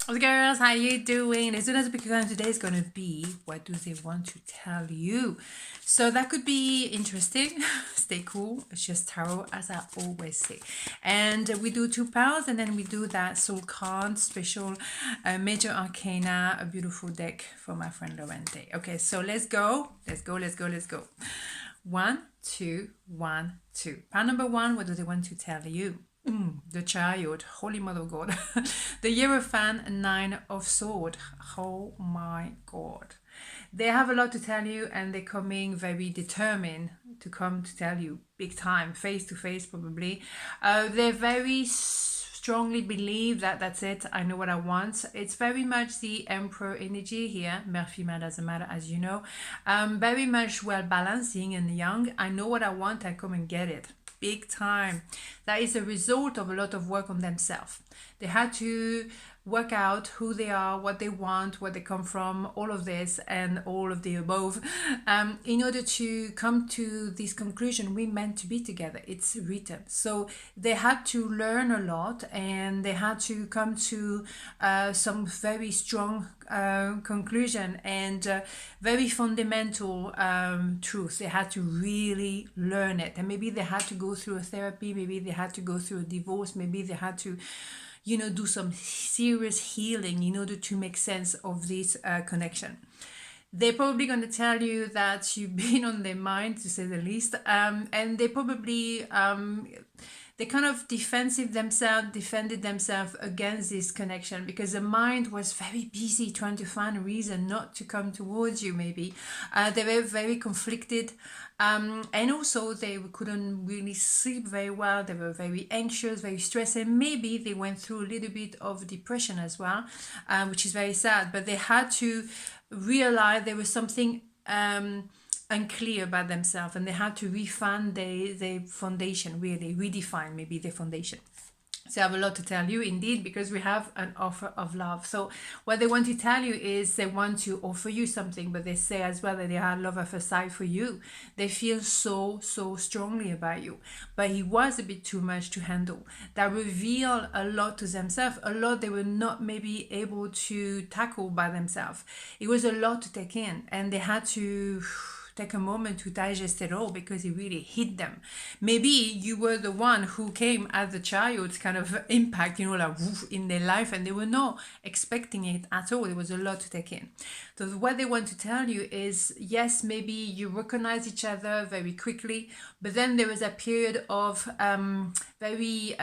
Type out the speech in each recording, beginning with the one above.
Girls, how you doing? As soon as because today is gonna be what do they want to tell you? So that could be interesting. Stay cool. It's just tarot, as I always say. And we do 2 pounds, and then we do that soul card special, major arcana, a beautiful deck for my friend Lorente. Okay, so let's go. Let's go. Let's go. Let's go. 1, 2, 1, 2. Pound number 1. What do they want to tell you? The Chariot, Holy Mother of God. The Hierophant, Nine of Swords. Oh my God. They have a lot to tell you, and they're coming very determined to come to tell you big time, face to face probably. They very strongly believe that that's it, I know what I want. It's very much the Emperor energy here, male, female, doesn't matter, as you know. Very much well balancing and young. I know what I want, I come and get it. Big time. That is a result of a lot of work on themselves. They had to work out who they are, what they want, where they come from, all of this and all of the above, in order to come to this conclusion. We meant to be together. It's written. So they had to learn a lot, and they had to come to some very strong conclusion and very fundamental truth. They had to really learn it, and maybe they had to go through a therapy, maybe they had to go through a divorce, maybe they had to do some serious healing in order to make sense of this connection. They're probably going to tell you that you've been on their mind, to say the least, and they probably they kind of defended themselves against this connection, because the mind was very busy trying to find a reason not to come towards you. Maybe they were very conflicted, and also they couldn't really sleep very well. They were very anxious, very stressed, and maybe they went through a little bit of depression as well, which is very sad. But they had to realize there was something unclear about themselves, and they had to refine their foundation, really redefine maybe their foundation. So I have a lot to tell you, indeed, because we have an offer of love. So what they want to tell you is they want to offer you something, but they say as well that they have love at first sight for you. They feel so strongly about you, but he was a bit too much to handle. That revealed a lot to themselves, a lot they were not maybe able to tackle by themselves. It was a lot to take in, and they had to take a moment to digest it all, because it really hit them. Maybe you were the one who came as the child's kind of impact, like woof, in their life, and they were not expecting it at all. It was a lot to take in. So what they want to tell you is, yes, maybe you recognize each other very quickly, but then there was a period of very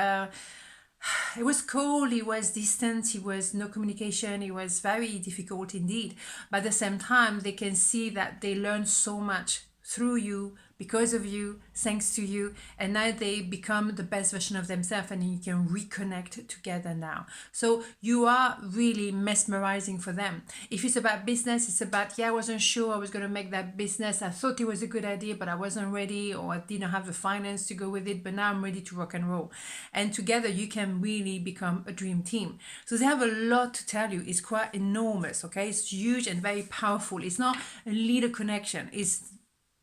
it was cold, it was distant, it was no communication, it was very difficult indeed. But at the same time, they can see that they learned so much through you, because of you, thanks to you, and now they become the best version of themselves, and you can reconnect together now. So you are really mesmerizing for them. If it's about business, it's about, I wasn't sure I was going to make that business. I thought it was a good idea, but I wasn't ready, or I didn't have the finance to go with it, but now I'm ready to rock and roll. And together you can really become a dream team. So they have a lot to tell you. It's quite enormous, okay? It's huge and very powerful. It's not a little connection. It's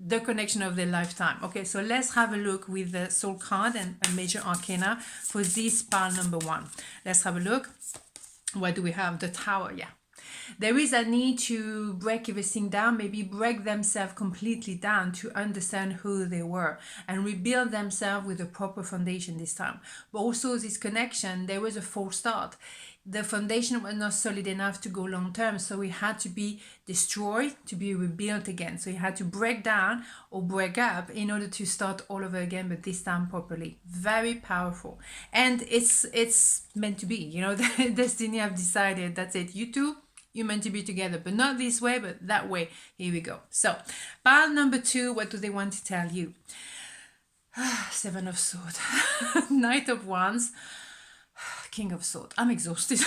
the connection of their lifetime. Okay, so let's have a look with the soul card and a major arcana for this pile number 1. Let's have a look. What do we have? The Tower. There is a need to break everything down, maybe break themselves completely down to understand who they were and rebuild themselves with a proper foundation this time. But also this connection, there was a false start. The foundation was not solid enough to go long term, so it had to be destroyed to be rebuilt again. So you had to break down or break up in order to start all over again, but this time properly. Very powerful, and it's meant to be. The destiny have decided, that's it. You two, you're meant to be together, but not this way, but that way. Here we go. So pile number 2, what do they want to tell you? 7 of Swords, Knight of Wands, King of Swords. I'm exhausted.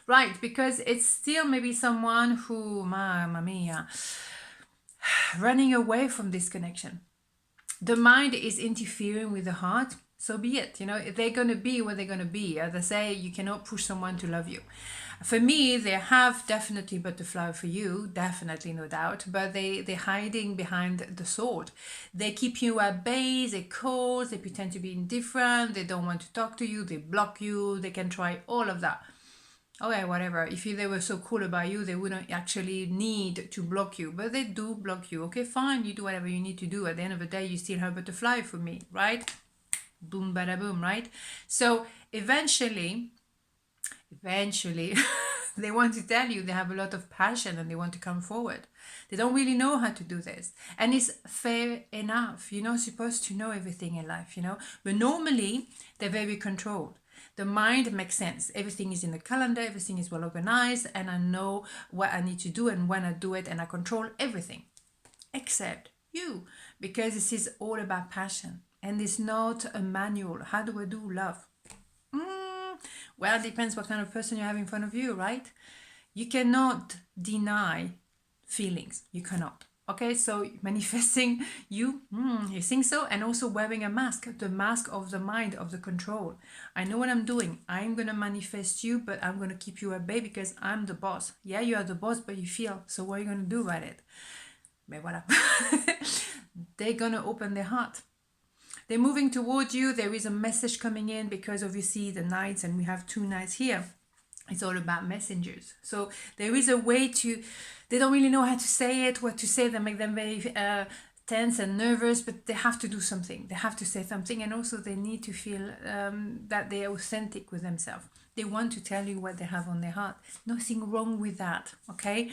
Right, because it's still maybe someone who, mamma mia, running away from this connection. The mind is interfering with the heart. So be it. If they're going to be what they're going to be. As I say, you cannot push someone to love you. For me, they have definitely butterfly for you, definitely, no doubt, but they're hiding behind the sword. They keep you at bay, they cause, they pretend to be indifferent, they don't want to talk to you, they block you, they can try all of that. Okay, whatever. If they were so cool about you, they wouldn't actually need to block you, but they do block you. Okay, fine, you do whatever you need to do. At the end of the day, you still have butterfly for me, right? Boom, bada boom, right? So eventually, they want to tell you they have a lot of passion and they want to come forward. They don't really know how to do this. And it's fair enough. You're not supposed to know everything in life, But normally, they're very controlled. The mind makes sense. Everything is in the calendar, everything is well organized, and I know what I need to do and when I do it, and I control everything except you, because this is all about passion and it's not a manual. How do I do love? Well, it depends what kind of person you have in front of you, right? You cannot deny feelings. You cannot. Okay, so manifesting you think so? And also wearing a mask, the mask of the mind, of the control. I know what I'm doing. I'm going to manifest you, but I'm going to keep you at bay because I'm the boss. Yeah, you are the boss, but you feel. So what are you going to do about it? Mais voilà. They're going to open their heart. They're moving towards you. There is a message coming in because obviously the knights, and we have 2 knights here. It's all about messengers. So there is a way to, they don't really know how to say it, what to say. They make them very tense and nervous, but they have to do something. They have to say something. And also they need to feel that they're authentic with themselves. They want to tell you what they have on their heart. Nothing wrong with that, okay?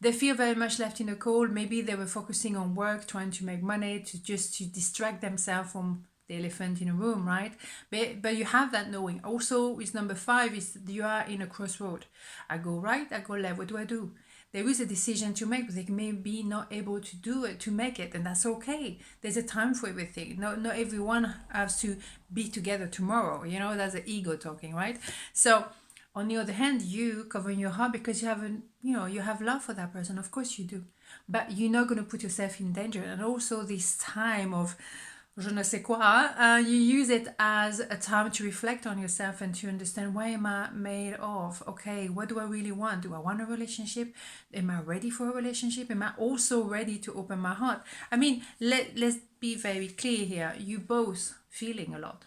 They feel very much left in the cold. Maybe they were focusing on work, trying to make money, to distract themselves from the elephant in the room, right? But you have that knowing. Also, with number 5 is you are in a crossroad. I go right, I go left. What do I do? There is a decision to make, but they may be not able to do it, to make it, and that's okay. There's a time for everything. Not everyone has to be together tomorrow. That's the ego talking, right? So on the other hand, you covering your heart because you have love for that person. Of course you do. But you're not going to put yourself in danger. And also this time of je ne sais quoi, you use it as a time to reflect on yourself and to understand, what am I made of? Okay, what do I really want? Do I want a relationship? Am I ready for a relationship? Am I also ready to open my heart? I mean, let's be very clear here. You both feeling a lot.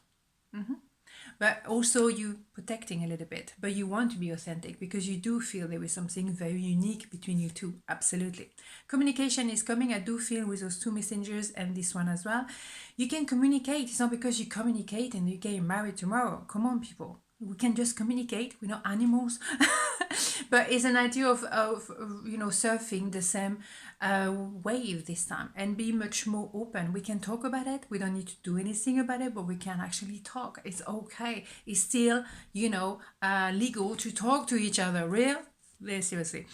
But also you protecting a little bit, but you want to be authentic because you do feel there is something very unique between you two. Absolutely. Communication is coming. I do feel with those 2 messengers and this one as well. You can communicate. It's not because you communicate and you get married tomorrow. Come on, people. We can just communicate. We're not animals. But it's an idea of surfing the same wave this time and be much more open. We can talk about it. We don't need to do anything about it, but we can actually talk. It's okay. It's still, legal to talk to each other. Real? Very seriously.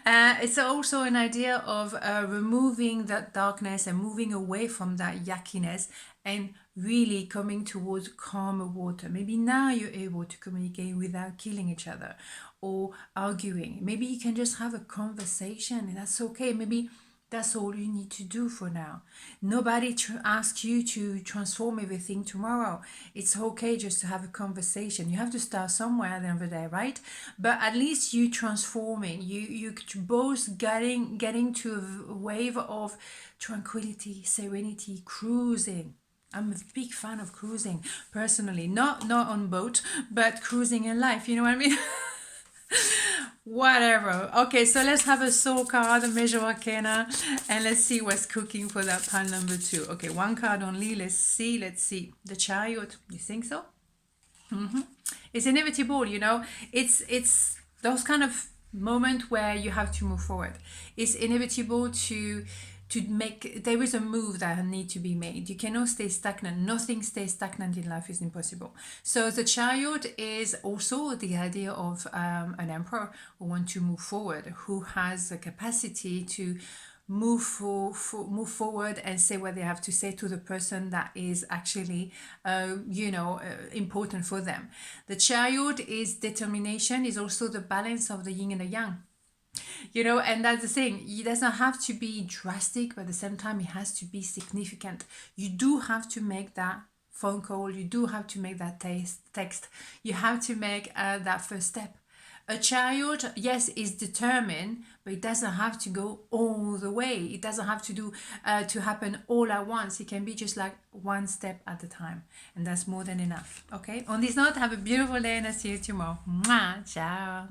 It's also an idea of removing that darkness and moving away from that yuckiness and really coming towards calmer water. Maybe now you're able to communicate without killing each other or arguing. Maybe you can just have a conversation and that's okay. Maybe that's all you need to do for now. Nobody asks you to transform everything tomorrow. It's okay just to have a conversation. You have to start somewhere at the end of the day, right? But at least you transforming. You both getting to a wave of tranquility, serenity, cruising. I'm a big fan of cruising, personally. Not on boat, but cruising in life. You know what I mean? Whatever. Okay, so let's have a soul card, a major arcana, and let's see what's cooking for that pile number 2. Okay, 1 card only. Let's see. The Chariot. You think so? It's inevitable, It's those kind of moment where you have to move forward. It's inevitable to make, there is a move that needs to be made. You cannot stay stagnant. Nothing stays stagnant in life. Is impossible. So the Chariot is also the idea of an emperor who wants to move forward, who has the capacity to move forward and say what they have to say to the person that is actually important for them. The Chariot is determination, is also the balance of the yin and the yang. And that's the thing. It doesn't have to be drastic, but at the same time, it has to be significant. You do have to make that phone call. You do have to make that text. You have to make that first step. A child, yes, is determined, but it doesn't have to go all the way. It doesn't have to do to happen all at once. It can be just like one step at a time, and that's more than enough. Okay. On this note, have a beautiful day, and I'll see you tomorrow. Mwah, ciao.